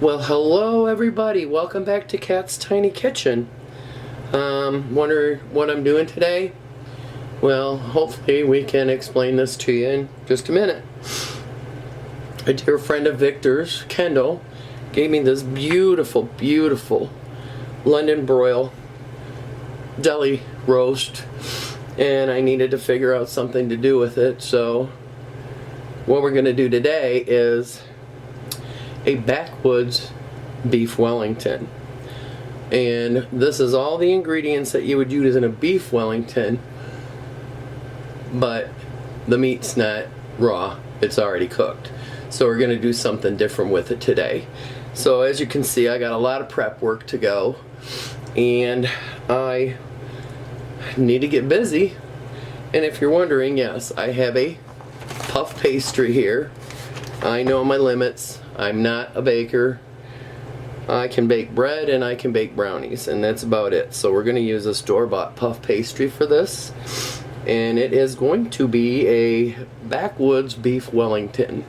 Well, hello everybody. Welcome back to Kat's Tiny Kitchen. Wonder what I'm doing today? Well, hopefully we can explain this to you in just a minute. A dear friend of Victor's, Kendall, gave me this beautiful, beautiful London broil deli roast, and I needed to figure out something to do with it. So what we're going to do today is a Backwoods beef Wellington, and this is all the ingredients that you would use in a beef Wellington, but the meat's not raw, it's already cooked. So we're going to do something different with it today. So as you can see, I got a lot of prep work to go, and I need to get busy. And if you're wondering, yes, I have a puff pastry here. I know my limits. I'm not a baker. I can bake bread and I can bake brownies, and that's about it. So we're going to use a store-bought puff pastry for this, and it is going to be a Backwoods beef Wellington.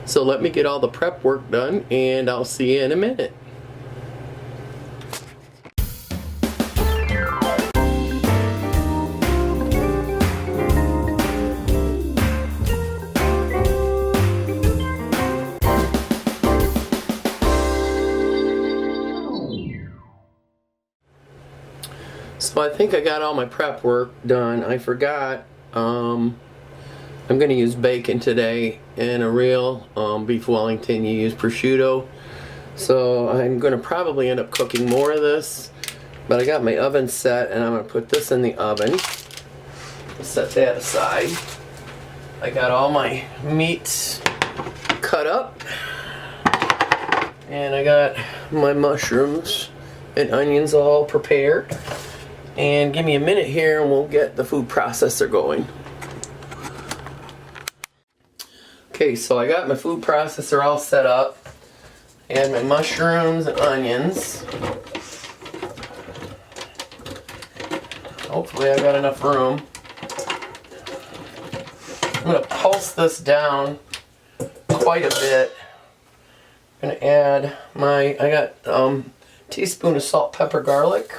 So let me get all the prep work done, and I'll see you in a minute. So I think I got all my prep work done. I forgot, I'm going to use bacon today. In a real beef Wellington, you use prosciutto. So I'm going to probably end up cooking more of this. But I got my oven set, and I'm going to put this in the oven. Set that aside. I got all my meats cut up. And I got my mushrooms and onions all prepared. And give me a minute here and we'll get the food processor going. Okay, so I got my food processor all set up. And my mushrooms and onions. Hopefully I got enough room. I'm going to pulse this down quite a bit. I'm going to add I got teaspoon of salt, pepper, garlic.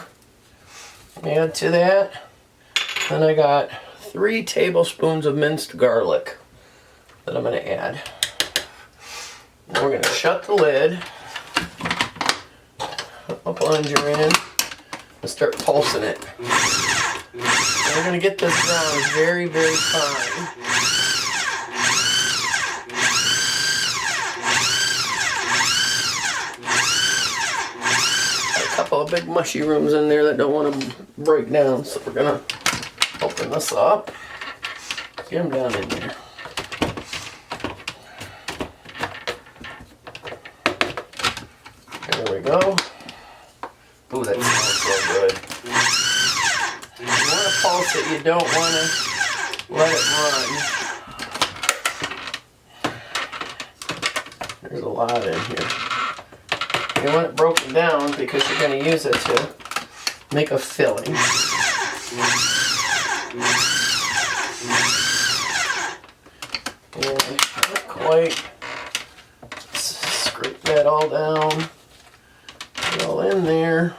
Add to that. Then I got 3 tablespoons of minced garlic that I'm going to add. Now we're going to shut the lid, put my plunger in, and start pulsing it. And we're going to get this ground very, very fine. Couple of big mushy rooms in there that don't want to break down, so we're gonna open this up, get them down in there. There we go. Ooh, that smells so good. You want to pulse it, you don't want to let it run. There's a lot in here. You want it broken down because you're going to use it to make a filling. And not quite. Scrape that all down. Get it all in there.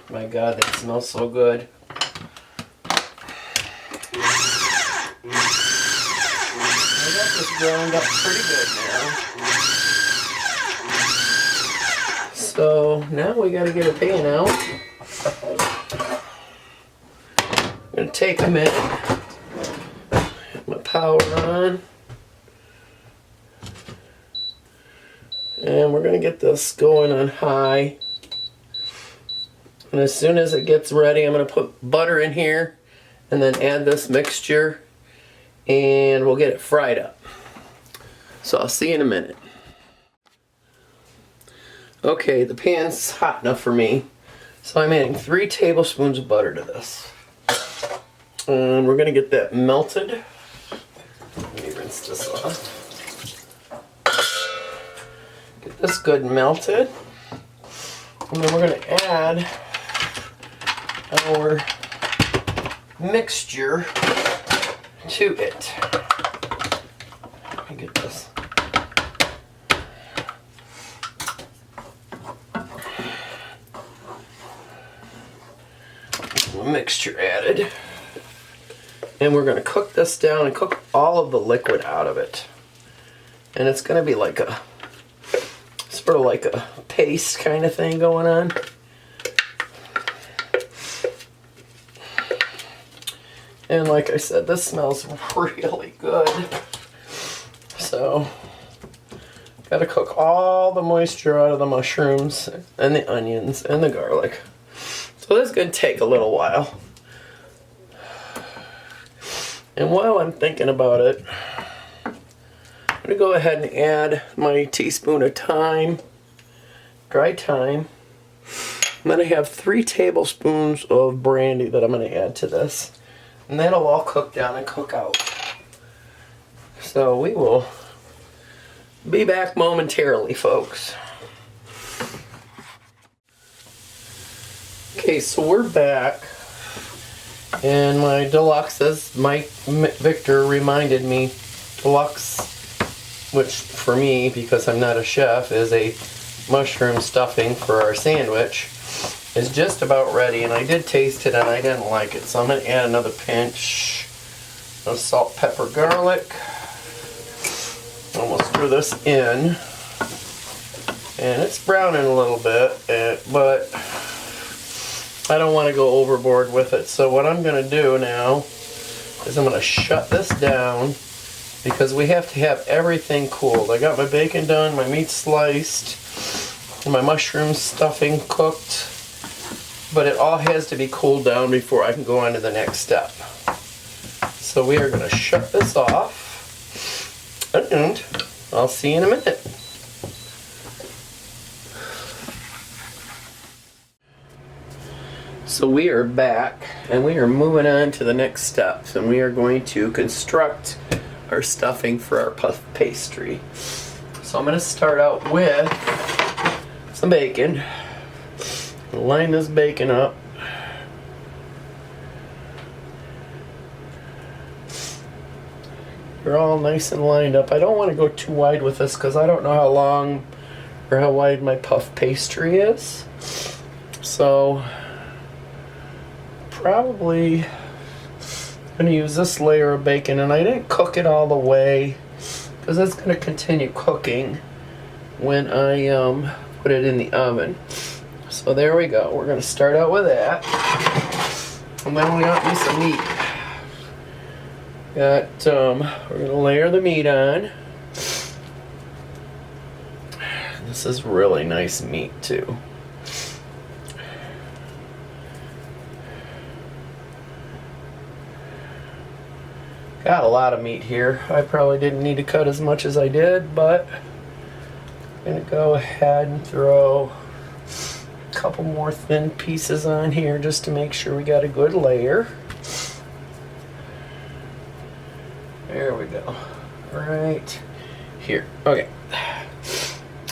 My God, that smells so good. Ground up pretty good now. So now we got to get a pan out. I'm going to take a minute. Put my power on. And we're going to get this going on high. And as soon as it gets ready, I'm going to put butter in here and then add this mixture, and we'll get it fried up. So I'll see you in a minute. Okay, the pan's hot enough for me. So I'm adding 3 tablespoons of butter to this. And we're going to get that melted. Let me rinse this off. Get this good and melted. And then we're going to add our mixture to it. me get this. Mixture added. And we're going to cook this down and cook all of the liquid out of it. And it's going to be like a, sort of like a paste kind of thing going on. And like I said, this smells really good. So, got to cook all the moisture out of the mushrooms and the onions and the garlic. So this is going to take a little while. And while I'm thinking about it, I'm going to go ahead and add my teaspoon of thyme, dry thyme. And then I have 3 tablespoons of brandy that I'm going to add to this. And that'll all cook down and cook out. So we will be back momentarily, folks. Okay, so we're back. And my deluxe, as Mike Victor reminded me, deluxe, which for me, because I'm not a chef, is a mushroom stuffing for our sandwich, is just about ready. And I did taste it and I didn't like it, so I'm going to add another pinch of salt, pepper, garlic. Almost threw this in, and it's browning a little bit, but I don't want to go overboard with it. So what I'm going to do now is I'm going to shut this down because we have to have everything cooled. I got my bacon done, my meat sliced, my mushroom stuffing cooked, but it all has to be cooled down before I can go on to the next step. So we are going to shut this off, and I'll see you in a minute. So we are back, and we are moving on to the next steps, and we are going to construct our stuffing for our puff pastry. So I'm going to start out with some bacon. Line this bacon up. They're all nice and lined up. I don't want to go too wide with this because I don't know how long or how wide my puff pastry is. So probably going to use this layer of bacon, and I didn't cook it all the way because it's going to continue cooking when I put it in the oven. So there we go. We're going to start out with that, and then we got me some meat. We're going to layer the meat on. This is really nice meat too. Got a lot of meat here. I probably didn't need to cut as much as I did, but I'm going to go ahead and throw a couple more thin pieces on here just to make sure we got a good layer. There we go. Right here. Okay.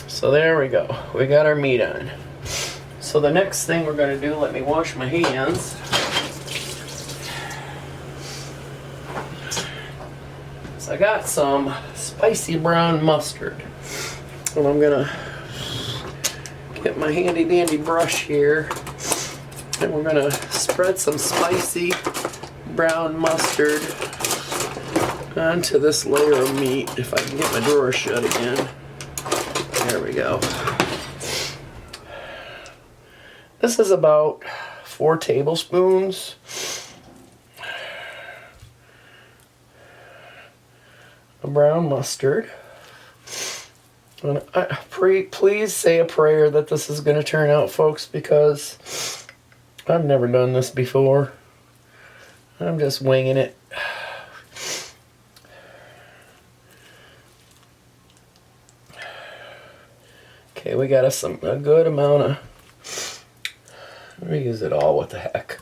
So there we go. We got our meat on. So the next thing we're going to do, let me wash my hands. So I got some spicy brown mustard. And I'm going to get my handy dandy brush here. And we're going to spread some spicy brown mustard onto this layer of meat. If I can get my drawer shut again. There we go. This is about 4 tablespoons. Of brown mustard. And please say a prayer that this is going to turn out, folks, because I've never done this before. I'm just winging it. Okay, we got a good amount of, let me use it all, what the heck.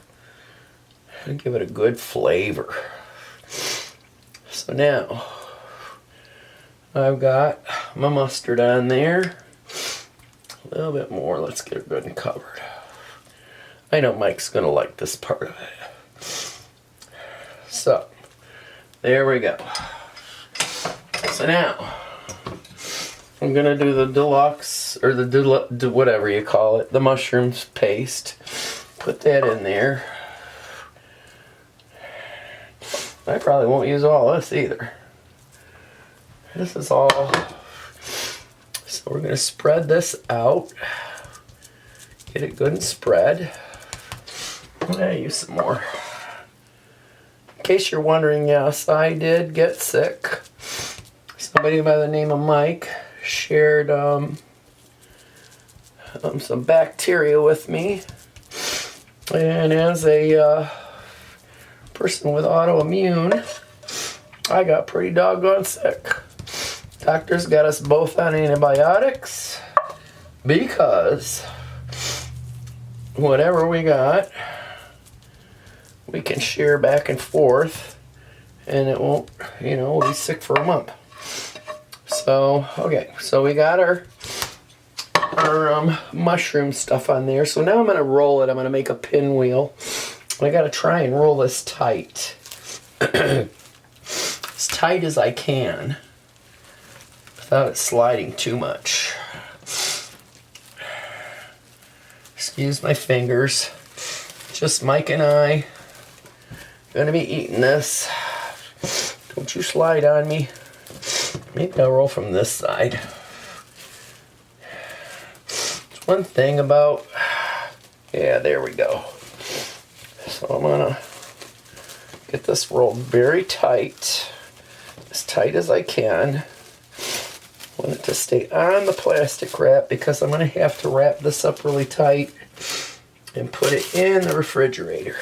And give it a good flavor. So now, I've got my mustard on there. A little bit more, let's get it good and covered. I know Mike's gonna like this part of it. So, there we go. So now, I'm gonna do the deluxe, or the whatever you call it, the mushrooms paste. Put that in there. I probably won't use all this either. This is all. So we're gonna spread this out. Get it good and spread. I'm gonna use some more. In case you're wondering, yes, I did get sick. Somebody by the name of Mike shared some bacteria with me. And as a person with autoimmune, I got pretty doggone sick. Doctors got us both on antibiotics because whatever we got, we can share back and forth, and it won't, we'll be sick for a month. So, okay, so we got our mushroom stuff on there. So now I'm going to roll it. I'm going to make a pinwheel. I got to try and roll this tight. As tight as I can without it sliding too much. Excuse my fingers. Just Mike and I gonna be eating this. Don't you slide on me. Maybe I'll roll from this side. There's one thing about, yeah, there we go. So I'm gonna get this rolled very tight, as tight as I can. I want it to stay on the plastic wrap because I'm gonna have to wrap this up really tight and put it in the refrigerator.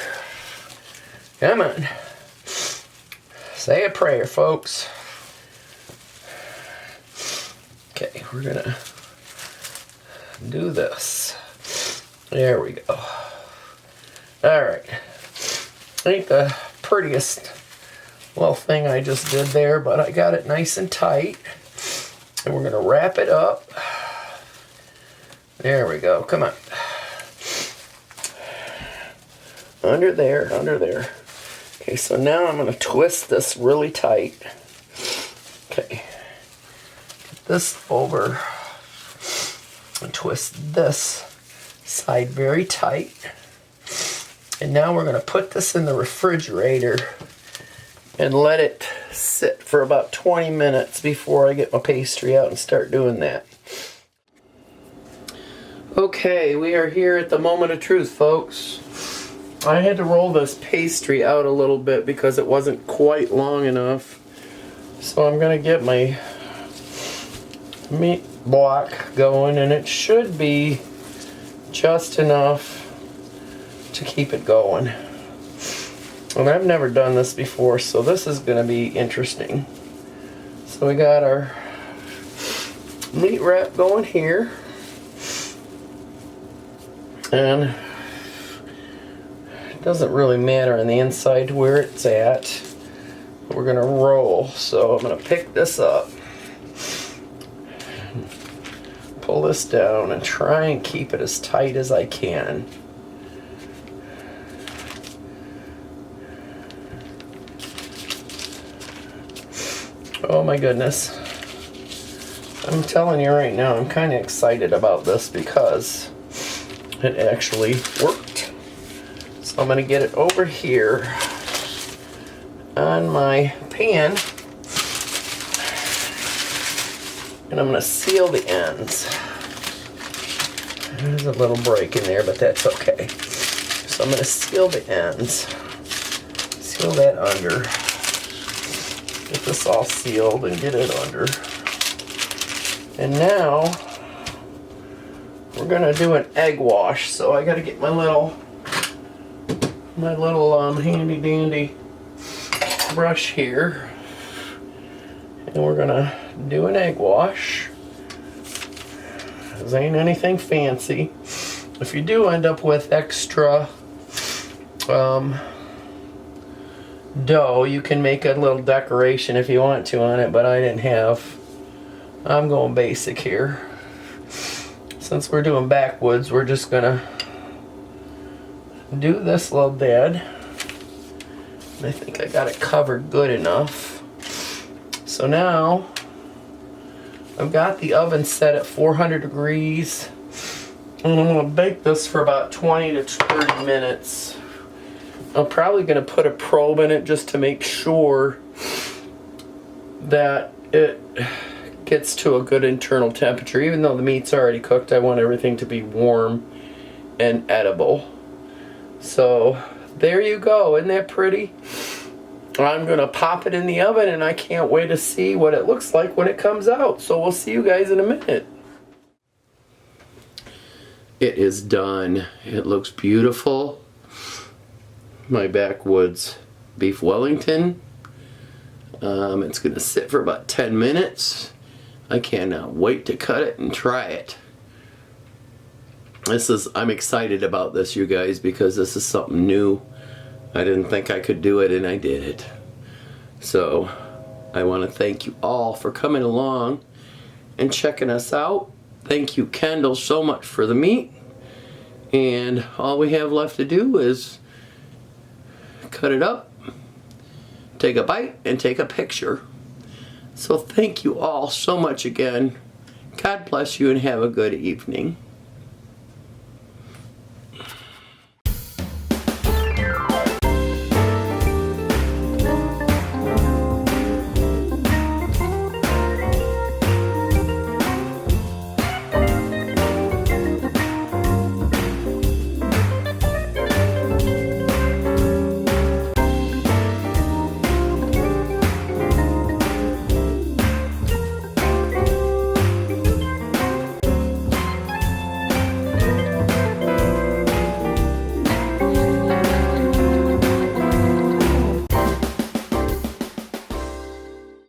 Come on. Say a prayer, folks. Okay, we're gonna do this. There we go. Alright. Ain't the prettiest little thing I just did there, but I got it nice and tight. And we're gonna wrap it up. There we go. Come on. Under there, under there. Okay, so now I'm going to twist this really tight. Okay. Get this over and twist this side very tight. And now we're going to put this in the refrigerator and let it sit for about 20 minutes before I get my pastry out and start doing that. Okay, we are here at the moment of truth, folks. I had to roll this pastry out a little bit because it wasn't quite long enough. So I'm going to get my meat block going, and it should be just enough to keep it going. And I've never done this before, so this is going to be interesting. So we got our meat wrap going here. And it doesn't really matter on the inside where it's at. We're going to roll. So I'm going to pick this up, pull this down, and try and keep it as tight as I can. Oh my goodness. I'm telling you right now, I'm kind of excited about this because it actually worked. So I'm going to get it over here on my pan, and I'm going to seal the ends. There's a little break in there, but that's okay. So I'm going to seal the ends, seal that under, get this all sealed and get it under. And now we're gonna do an egg wash. So I gotta get my little handy dandy brush here, and we're gonna do an egg wash. This ain't anything fancy. If you do end up with extra dough, you can make a little decoration if you want to on it, but I didn't have. I'm going basic here. Since we're doing Backwoods, we're just gonna do this little dad. I think I got it covered good enough. So now I've got the oven set at 400 degrees. And I'm going to bake this for about 20 to 30 minutes. I'm probably going to put a probe in it just to make sure that it gets to a good internal temperature. Even though the meat's already cooked, I want everything to be warm and edible. So there you go. Isn't that pretty? I'm going to pop it in the oven, and I can't wait to see what it looks like when it comes out. So we'll see you guys in a minute. It is done. It looks beautiful. My Backwoods beef Wellington. It's going to sit for about 10 minutes. I cannot wait to cut it and try it. I'm excited about this, you guys, because this is something new. I didn't think I could do it, and I did it. So I want to thank you all for coming along and checking us out. Thank you, Kendall, so much for the meat. And all we have left to do is cut it up, take a bite, and take a picture. So thank you all so much again. God bless you and have a good evening.